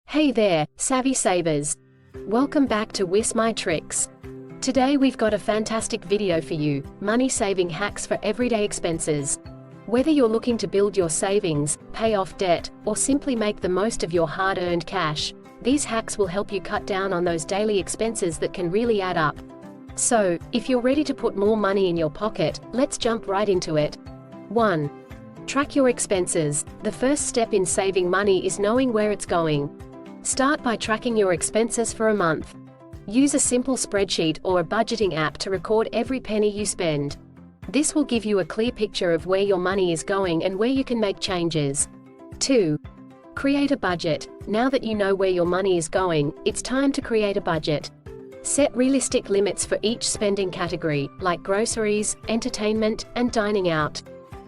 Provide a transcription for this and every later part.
Hey there, savvy savers. Welcome back to Whimsy Tricks. Today we've got a fantastic video for you, money-saving hacks for everyday expenses. Whether you're looking to build your savings, pay off debt, or simply make the most of your hard-earned cash, these hacks will help you cut down on those daily expenses that can really add up. So, if you're ready to put more money in your pocket, let's jump right into it. 1. Track your expenses. The first step in saving money is knowing where it's going. Start by tracking your expenses for a month. Use a simple spreadsheet or a budgeting app to record every penny you spend. This will give you a clear picture of where your money is going and where you can make changes. 2. Create a budget. Now that you know where your money is going, it's time to create a budget. Set realistic limits for each spending category, like groceries, entertainment, and dining out.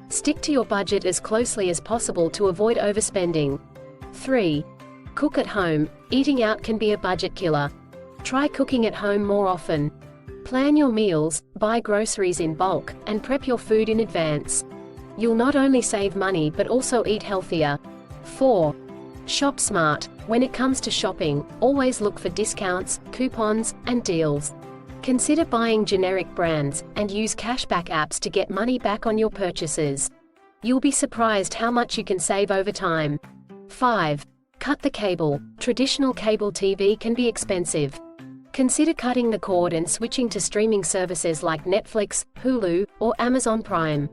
Stick to your budget as closely as possible to avoid overspending. 3. Cook at home. Eating out can be a budget killer. Try cooking at home more often. Plan your meals, buy groceries in bulk, and prep your food in advance. You'll not only save money but also eat healthier. 4. Shop smart. When it comes to shopping, always look for discounts, coupons, and deals. Consider buying generic brands, and use cashback apps to get money back on your purchases. You'll be surprised how much you can save over time. 5. Cut the cable. Traditional cable TV can be expensive. Consider cutting the cord and switching to streaming services like Netflix, Hulu, or Amazon Prime.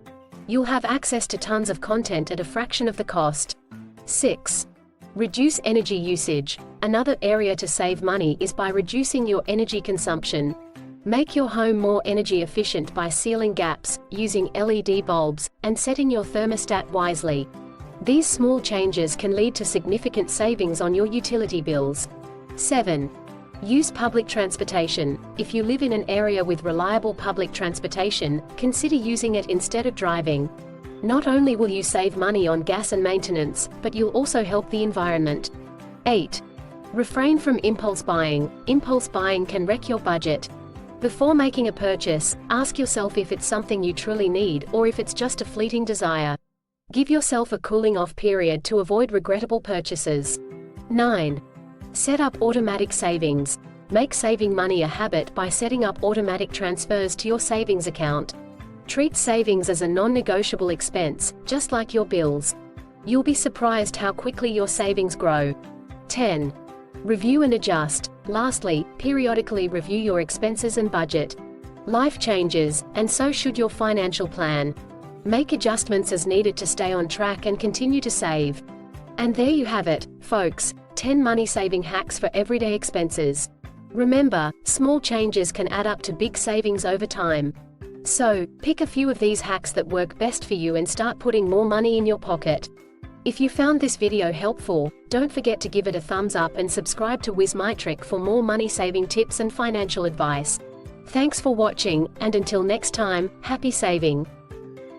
You'll have access to tons of content at a fraction of the cost. 6. Reduce energy usage. Another area to save money is by reducing your energy consumption. Make your home more energy efficient by sealing gaps, using LED bulbs, and setting your thermostat wisely. These small changes can lead to significant savings on your utility bills. 7. Use public transportation. If you live in an area with reliable public transportation, consider using it instead of driving. Not only will you save money on gas and maintenance, but you'll also help the environment. 8. Refrain from impulse buying. Impulse buying can wreck your budget. Before making a purchase, ask yourself if it's something you truly need or if it's just a fleeting desire. Give yourself a cooling-off period to avoid regrettable purchases. 9. Set up automatic savings. Make saving money a habit by setting up automatic transfers to your savings account. Treat savings as a non-negotiable expense, just like your bills. You'll be surprised how quickly your savings grow. 10. Review and adjust. Lastly, periodically review your expenses and budget. Life changes, and so should your financial plan. Make adjustments as needed to stay on track and continue to save. And there you have it, folks, 10 money-saving hacks for everyday expenses. Remember, small changes can add up to big savings over time. So, pick a few of these hacks that work best for you and start putting more money in your pocket. If you found this video helpful, don't forget to give it a thumbs up and subscribe to Whimsy Tricks for more money-saving tips and financial advice. Thanks for watching, and until next time, happy saving!